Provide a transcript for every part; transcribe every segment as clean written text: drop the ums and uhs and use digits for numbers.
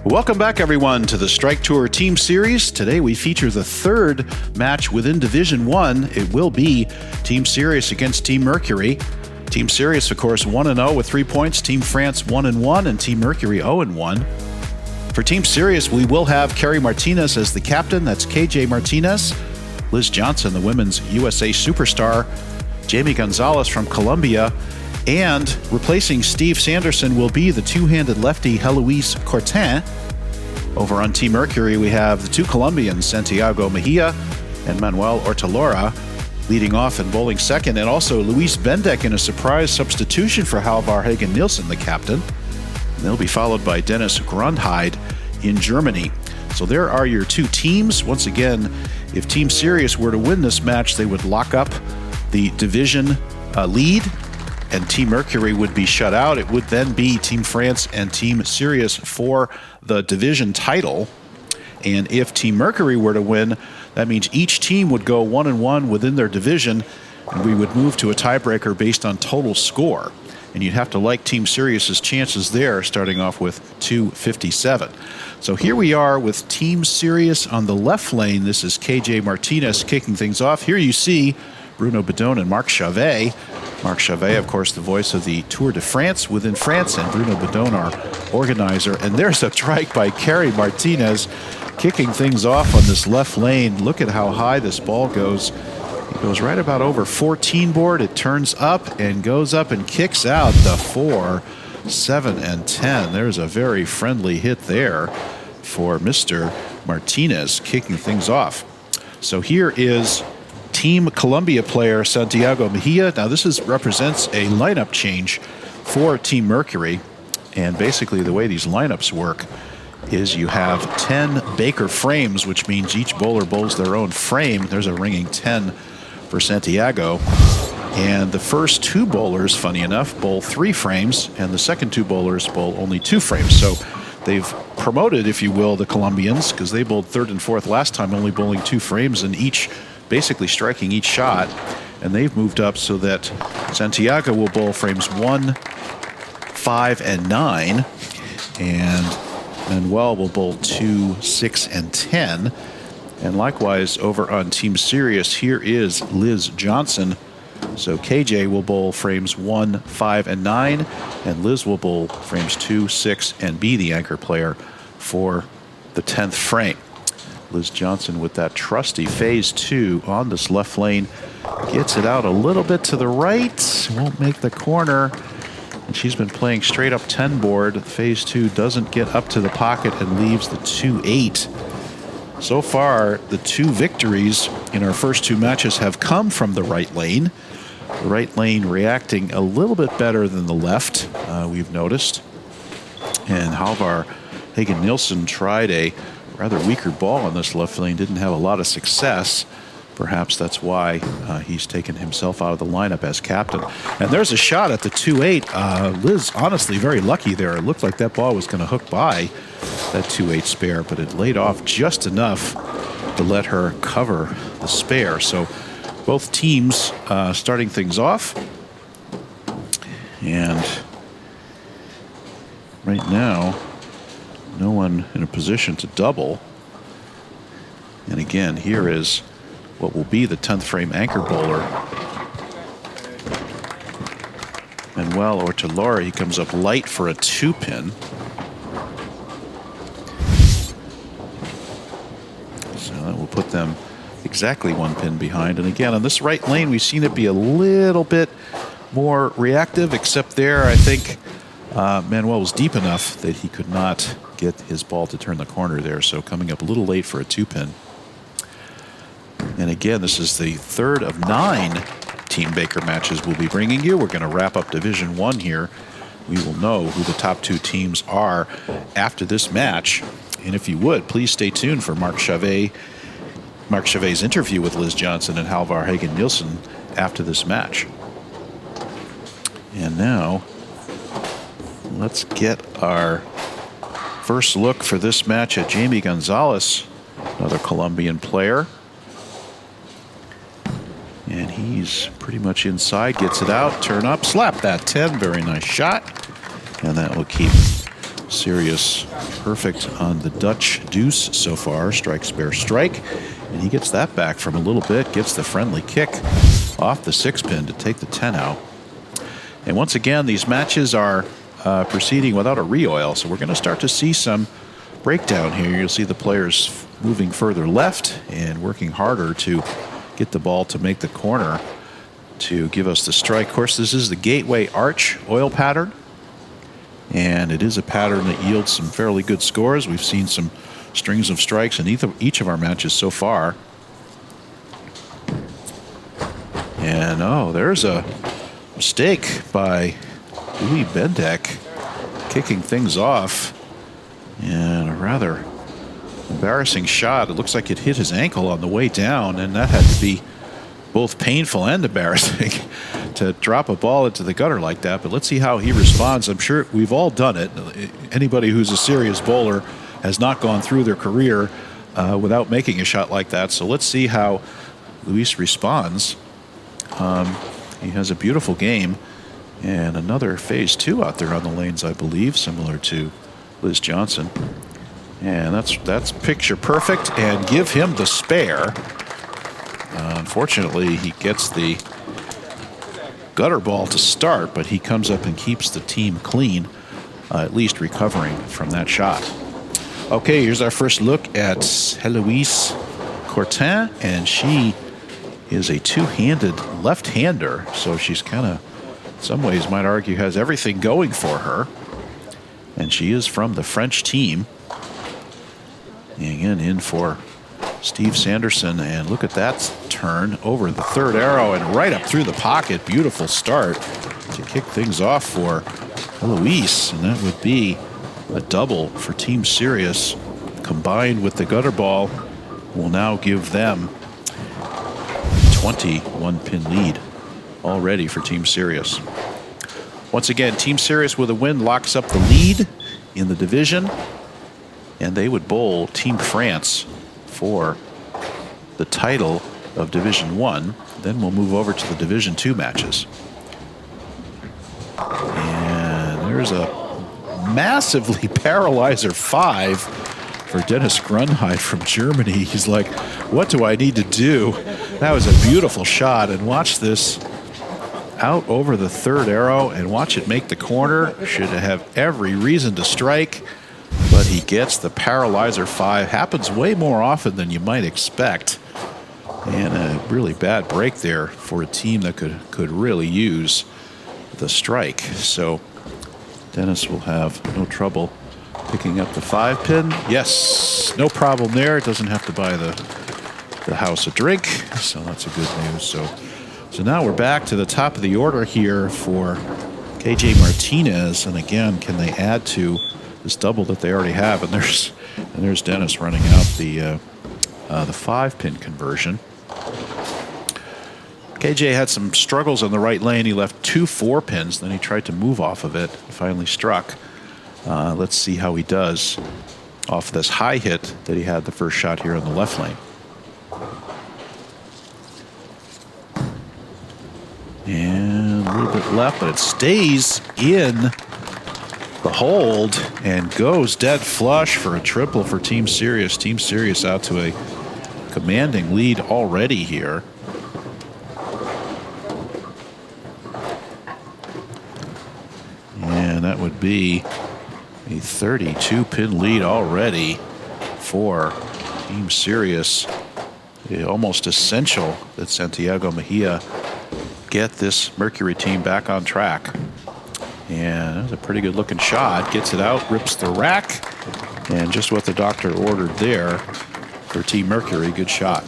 Welcome back, everyone, to the Strike Tour Team Series. Today we feature the third match within Division 1. It will be Team Sirius against Team Mercury. Team Sirius, of course, 1-0 with 3 points. Team France 1-1, and Team Mercury 0-1. For Team Sirius, we will have Carrie Martinez as the captain. That's KJ Martinez. Liz Johnson, the women's USA superstar. Jamie Gonzalez from Colombia. And replacing Steve Sanderson will be the two-handed lefty Heloise Cortin. Over on Team Mercury, we have the two Colombians, Santiago Mejia and Manuel Ortalora, leading off and bowling second, and also Luis Bendek in a surprise substitution for Halvar Hagen-Nielsen, the captain. And they'll be followed by Dennis Grundheid in Germany. So there are your two teams. Once again, if Team Sirius were to win this match, they would lock up the division lead, and Team Mercury would be shut out. It would then be Team France and Team Sirius for the division title. And if Team Mercury were to win, that means each team would go 1-1 within their division, and we would move to a tiebreaker based on total score. And you'd have to like Team Sirius's chances there, starting off with 257. So here we are with Team Sirius on the left lane. This is KJ Martinez kicking things off. Here you see Bruno Bedone and Marc Chavet. Marc Chavet, of course, the voice of the Tour de France within France, and Bruno Bedone, our organizer. And there's a strike by Carrie Martinez, kicking things off on this left lane. Look at how high this ball goes. It goes right about over 14 board. It turns up and goes up and kicks out the 4, 7, and 10. There's a very friendly hit there for Mr. Martinez, kicking things off. So here is Team Colombia player Santiago Mejia. Now this represents a lineup change for Team Mercury, and basically the way these lineups work is you have 10 Baker frames, which means each bowler bowls their own frame. There's a ringing 10 for Santiago, and the first two bowlers, funny enough, bowl 3 frames, and the second two bowlers bowl only 2 frames. So they've promoted, if you will, the Colombians, because they bowled third and fourth last time, only bowling 2 frames and each basically striking each shot, and they've moved up so that Santiago will bowl frames 1, 5, and 9, and Manuel will bowl 2, 6, and 10. And likewise over on Team Sirius, here is Liz Johnson. So KJ will bowl frames 1, 5, and 9, and Liz will bowl frames 2, 6, and be the anchor player for the 10th frame. Liz Johnson with that trusty phase 2 on this left lane. Gets it out a little bit to the right. Won't make the corner. And she's been playing straight up 10 board. Phase 2 doesn't get up to the pocket and leaves the 2-8. So far, the 2 victories in our first 2 matches have come from the right lane. The right lane reacting a little bit better than the left, we've noticed. And Halvar Hagen-Nielsen tried a rather weaker ball on this left lane, didn't have a lot of success. Perhaps that's why he's taken himself out of the lineup as captain. And there's a shot at the 2-8. Liz, honestly, very lucky there. It looked like that ball was going to hook by that 2-8 spare, but it laid off just enough to let her cover the spare. So both teams starting things off. And right now, no one in a position to double. And again, here is what will be the 10th frame anchor bowler. Manuel Ortalora, he comes up light for a 2-pin. So that will put them exactly 1 pin behind. And again, on this right lane, we've seen it be a little bit more reactive, except there, I think Manuel was deep enough that he could not get his ball to turn the corner there. So coming up a little late for a 2-pin. And again, this is the 3rd of 9 Team Baker matches we'll be bringing you. We're going to wrap up Division 1 here. We will know who the top 2 teams are after this match. And if you would, please stay tuned for Marc Chavet's interview with Liz Johnson and Halvar Hagen-Nielsen after this match. And now, let's get our first look for this match at Jamie Gonzalez, another Colombian player. And he's pretty much inside, gets it out, turn up, slap that 10, very nice shot. And that will keep Sirius perfect on the Dutch deuce so far. Strike, spare, strike. And he gets that back from a little bit, gets the friendly kick off the 6-pin to take the 10 out. And once again, these matches are proceeding without a re-oil, so we're going to start to see some breakdown here. You'll see the players moving further left and working harder to get the ball to make the corner to give us the strike. Of course, this is the gateway arch oil pattern, and it is a pattern that yields some fairly good scores. We've seen some strings of strikes in each of our matches so far. And oh, there's a mistake by Louis Bendek, kicking things off, and a rather embarrassing shot. It looks like it hit his ankle on the way down, and that had to be both painful and embarrassing to drop a ball into the gutter like that. But let's see how he responds. I'm sure we've all done it. Anybody who's a serious bowler has not gone through their career without making a shot like that. So let's see how Luis responds. He has a beautiful game, and another phase 2 out there on the lanes, I believe, similar to Liz Johnson. And that's picture perfect, and give him the spare. Unfortunately, he gets the gutter ball to start, but he comes up and keeps the team clean, at least recovering from that shot. Okay, here's our first look at Heloise Courtin, and she is a two-handed left-hander, so she's kind of, in some ways, might argue, has everything going for her. And she is from the French team. And again, in for Steve Sanderson, and look at that turn over the third arrow and right up through the pocket. Beautiful start to kick things off for Heloise, and that would be a double for Team Sirius, combined with the gutter ball will now give them 21-pin lead already for Team Sirius. Once again, Team Sirius with a win locks up the lead in the division, and they would bowl Team France for the title of Division 1. Then we'll move over to the Division 2 matches. And there's a massively paralyzer 5 for Dennis Grunheit from Germany. He's like, what do I need to do? That was a beautiful shot, and watch this out over the third arrow and watch it make the corner. Should have every reason to strike, but he gets the paralyzer 5. Happens way more often than you might expect, and a really bad break there for a team that could really use the strike. So Dennis will have no trouble picking up the 5-pin. Yes, no problem there. Doesn't have to buy the house a drink, so that's a good news. So now we're back to the top of the order here for KJ Martinez, and again, can they add to this double that they already have? And there's Dennis running out the 5-pin conversion. KJ had some struggles on the right lane. He left 2 4-pins, then he tried to move off of it, finally struck. Let's see how he does off this high hit that he had the first shot here in the left lane. And a little bit left, but it stays in the hold and goes dead flush for a triple for Team Sirius. Team Sirius out to a commanding lead already here. And that would be a 32-pin lead already for Team Sirius. Almost essential that Santiago Mejia get this Mercury team back on track. And that's a pretty good looking shot. Gets it out, rips the rack, and just what the doctor ordered there for Team Mercury. Good shot.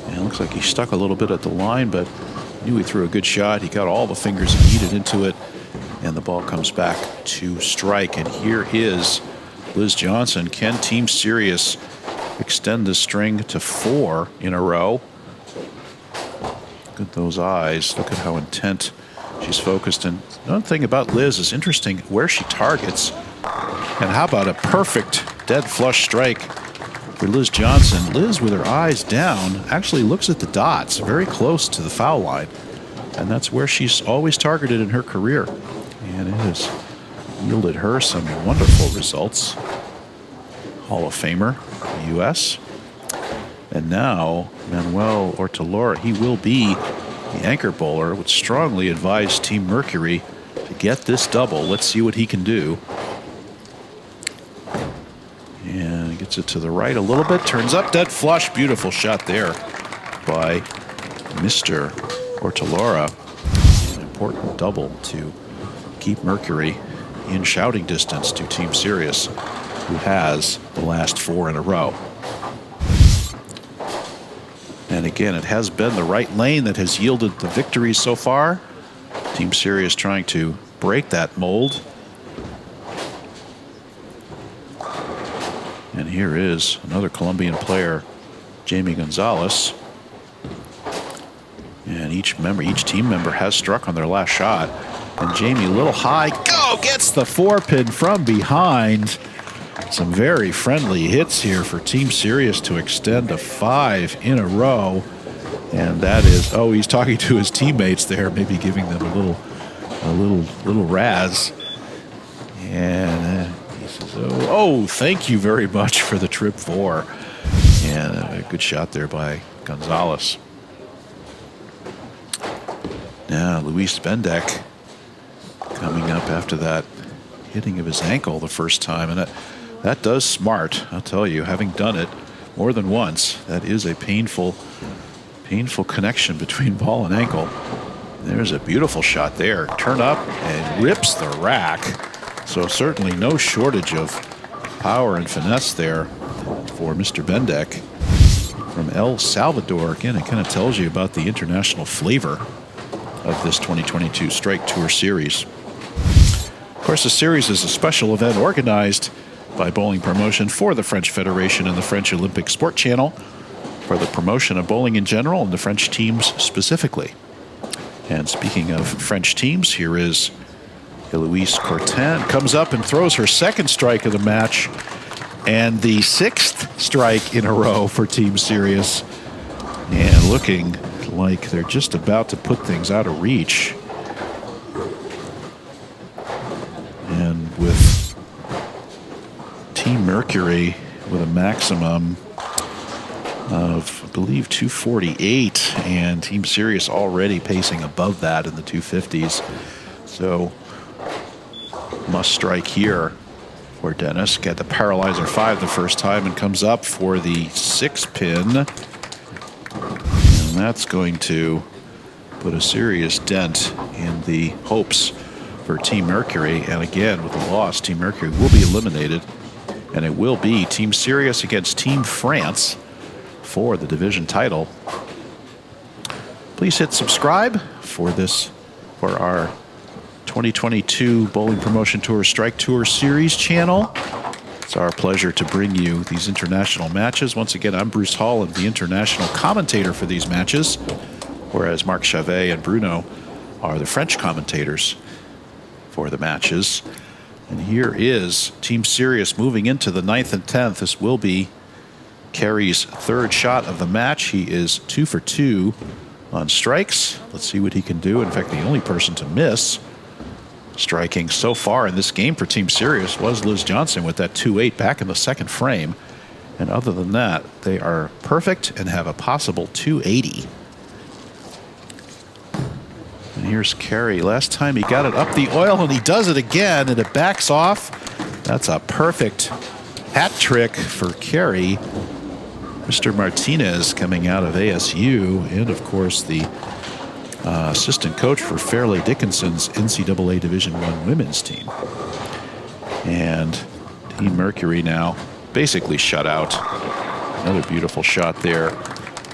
And it looks like he stuck a little bit at the line, but knew he threw a good shot. He got all the fingers he needed into it, and the ball comes back to strike. And here is Liz Johnson. Can Team Sirius extend the string to 4 in a row? Look at those eyes. Look at how intent she's focused. And another thing about Liz is interesting where she targets. And how about a perfect dead flush strike for Liz Johnson. Liz, with her eyes down, actually looks at the dots very close to the foul line. And that's where she's always targeted in her career. And it is yielded her some wonderful results. Hall of Famer, U.S. And now, Manuel Ortolora, he will be the anchor bowler. Would strongly advise Team Mercury to get this double. Let's see what he can do. And gets it to the right a little bit. Turns up, dead flush. Beautiful shot there by Mr. Ortolora. An important double to keep Mercury in shouting distance to Team Sirius, who has the last 4 in a row. And again, it has been the right lane that has yielded the victories so far. Team Sirius trying to break that mold. And here is another Colombian player, Jamie Gonzalez. And each team member has struck on their last shot. And Jamie, a little high, gets the 4-pin from behind. Some very friendly hits here for Team Sirius to extend to 5 in a row. And that is, he's talking to his teammates there, maybe giving them a little razz. And he says, thank you very much for the trip 4. And a good shot there by Gonzalez. Now Luis Bendek coming up after that hitting of his ankle the first time. And that does smart, I'll tell you, having done it more than once. That is a painful connection between ball and ankle. There's a beautiful shot there. Turn up and rips the rack. So certainly no shortage of power and finesse there for Mr. Bendek from El Salvador. Again, it kind of tells you about the international flavor of this 2022 Strike Tour Series. Of course, the series is a special event organized by Bowling Promotion for the French Federation and the French Olympic Sport Channel for the promotion of bowling in general and the French teams specifically. And speaking of French teams, here is Eloise Courtin. Comes up and throws her second strike of the match and the 6th strike in a row for Team Sirius. And looking like they're just about to put things out of reach. And with Team Mercury with a maximum of, I believe, 248, and Team Sirius already pacing above that in the 250s. So must strike here for Dennis. Got the Paralyzer 5 the first time and comes up for the 6-pin. And that's going to put a serious dent in the hopes for Team Mercury. And again, with the loss, Team Mercury will be eliminated. And it will be Team Sirius against Team France for the division title. Please hit subscribe for our 2022 Bowling Promotion Tour Strike Tour Series channel. It's our pleasure to bring you these international matches. Once again, I'm Bruce Hall, and the international commentator for these matches, whereas Marc Chavet and Bruno are the French commentators for the matches. And here is Team Sirius moving into the 9th and 10th. This will be Kerry's 3rd shot of the match. He is 2 for 2 on strikes. Let's see what he can do. In fact, the only person to miss striking so far in this game for Team Sirius was Liz Johnson with that 2-8 back in the 2nd frame. And other than that, they are perfect and have a possible 280. And here's Kerry. Last time he got it up the oil, and he does it again, and it backs off. That's a perfect hat trick for Kerry. Mr. Martinez coming out of ASU, and of course the assistant coach for Fairleigh Dickinson's NCAA Division I women's team. And Team Mercury now basically shut out. Another beautiful shot there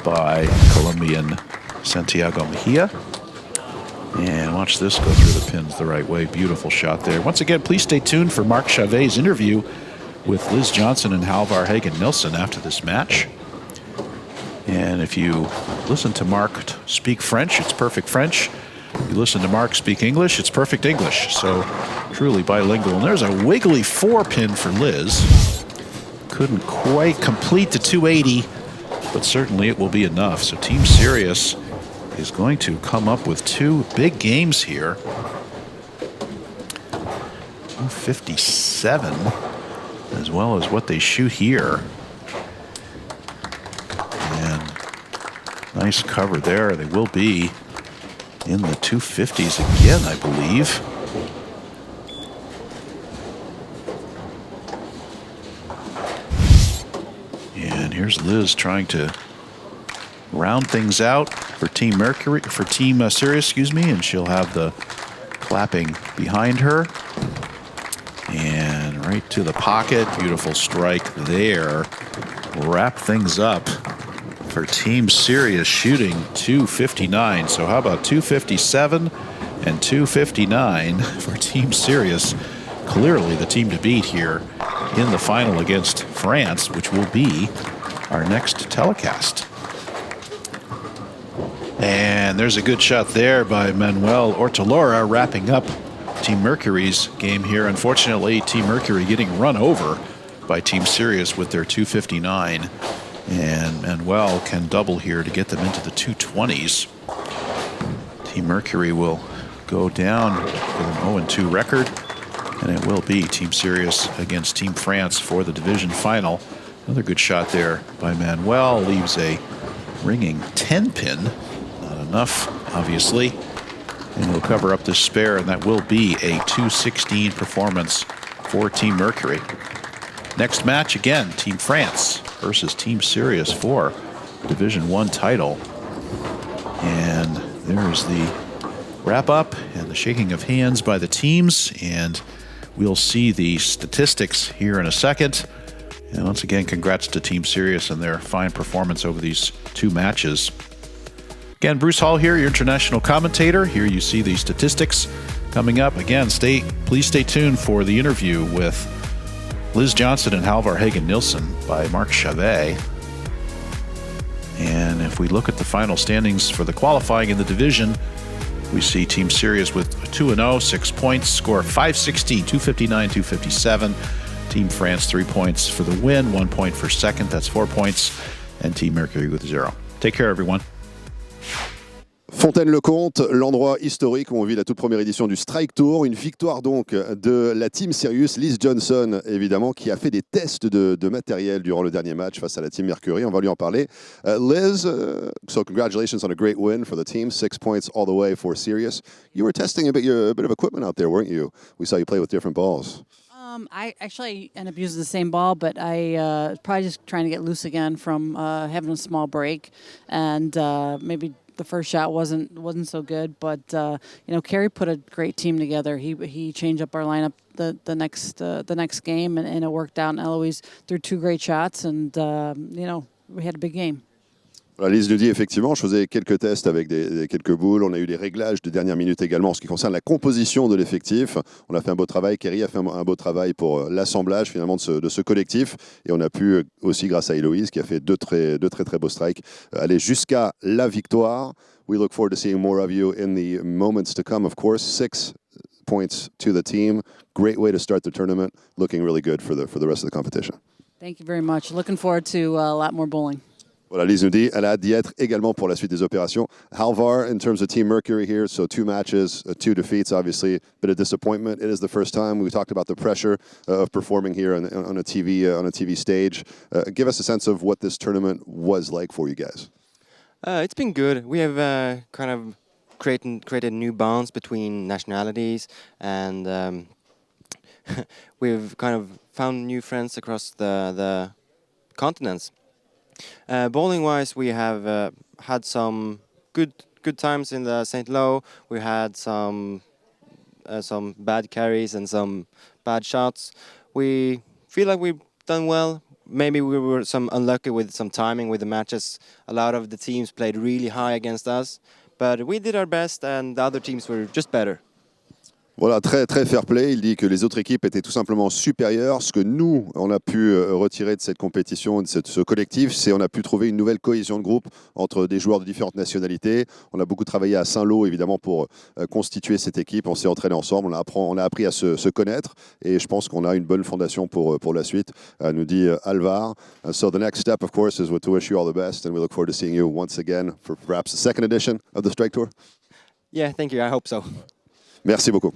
by Colombian Santiago Mejia. And watch this go through the pins the right way. Beautiful shot there. Once again, please stay tuned for Marc Chavet's interview with Liz Johnson and Halvar Hagen-Nilsson after this match. And if you listen to Marc speak French, it's perfect French. You listen to Marc speak English, it's perfect English. So truly bilingual. And there's a wiggly 4-pin for Liz. Couldn't quite complete the 280, but certainly it will be enough. So Team Sirius is going to come up with 2 big games here. 257, as well as what they shoot here. And nice cover there. They will be in the 250s again, I believe. And here's Liz trying to round things out for Team Mercury, for Team Sirius, excuse me, and she'll have the clapping behind her. And right to the pocket, beautiful strike there. Wrap things up for Team Sirius, shooting 259. So how about 257 and 259 for Team Sirius? Clearly the team to beat here in the final against France, which will be our next telecast. And there's a good shot there by Manuel Ortolora, wrapping up Team Mercury's game here. Unfortunately, Team Mercury getting run over by Team Sirius with their 259. And Manuel can double here to get them into the 220s. Team Mercury will go down with an 0-2 record. And it will be Team Sirius against Team France for the division final. Another good shot there by Manuel. Leaves a ringing 10-pin. Enough, obviously, and he'll cover up this spare, and that will be a 216 performance for Team Mercury. Next match, again, Team France versus Team Sirius for Division 1 title. And there's the wrap-up and the shaking of hands by the teams, and we'll see the statistics here in a second. And once again, congrats to Team Sirius and their fine performance over these two matches. Again, Bruce Hall here, your international commentator. Here you see the statistics coming up. Again, please stay tuned for the interview with Liz Johnson and Halvar Hagen-Nielsen by Mark Chavet. And if we look at the final standings for the qualifying in the division, we see Team Sirius with 2-0, 6 points, score 516, 259, 257. Team France, 3 points for the win, 1 point for second, that's 4 points. And Team Mercury with 0. Take care, everyone. Fontaine-le-Comte, l'endroit historique où on vit la toute première édition du Strike Tour. Une victoire donc de la Team Sirius, Liz Johnson évidemment, qui a fait des tests de matériel durant le dernier match face à la Team Mercury. On va lui en parler. Liz, so congratulations on a great win for the team. 6 points all the way for Sirius. You were testing a bit of equipment out there, weren't you? We saw you play with different balls. I actually ended up using the same ball, but I probably just trying to get loose again from having a small break, and maybe the first shot wasn't so good. But you know, Kerry put a great team together. He changed up our lineup the next game, and it worked out. And Eloise threw 2 great shots, and you know, we had a big game. Voilà, Lise nous dit effectivement, je faisais quelques tests avec quelques boules. On a eu des réglages de dernière minute également en ce qui concerne la composition de l'effectif. On a fait un beau travail. Kerry a fait un beau travail pour l'assemblage finalement de ce collectif. Et on a pu aussi, grâce à Héloïse, qui a fait deux très beaux strikes, aller jusqu'à la victoire. We look forward to seeing more of you in the moments to come, of course. 6 points to the team. Great way to start the tournament. Looking really good for the rest of the competition. Thank you very much. Looking forward to a lot more bowling. Voilà, Lise nous dit, elle a hâte d'y être également pour la suite des opérations. Halvar, in terms of Team Mercury here, so 2 matches, 2 defeats, obviously, a bit of disappointment. It is the first time we talked about the pressure of performing here on a TV stage. Give us a sense of what this tournament was like for you guys. It's been good. We have kind of created new bonds between nationalities, and we've kind of found new friends across the continents. Bowling-wise, we have had some good times in the St. Lo. We had some bad carries and some bad shots. We feel like we've done well. Maybe we were some unlucky with some timing with the matches. A lot of the teams played really high against us, but we did our best, and the other teams were just better. Voilà, très fair play. Il dit que les autres équipes étaient tout simplement supérieures. Ce que nous, on a pu retirer de cette compétition, de ce collectif, c'est on a pu trouver une nouvelle cohésion de groupe entre des joueurs de différentes nationalités. On a beaucoup travaillé à Saint-Lô, évidemment, pour constituer cette équipe. On s'est entraîné ensemble, on a appris à se connaître. Et je pense qu'on a une bonne fondation pour la suite, nous dit Alvar. So the next step, of course, is to wish you all the best. And we look forward to seeing you once again for perhaps the second edition of the Strike Tour. Yeah, thank you. I hope so. Merci beaucoup.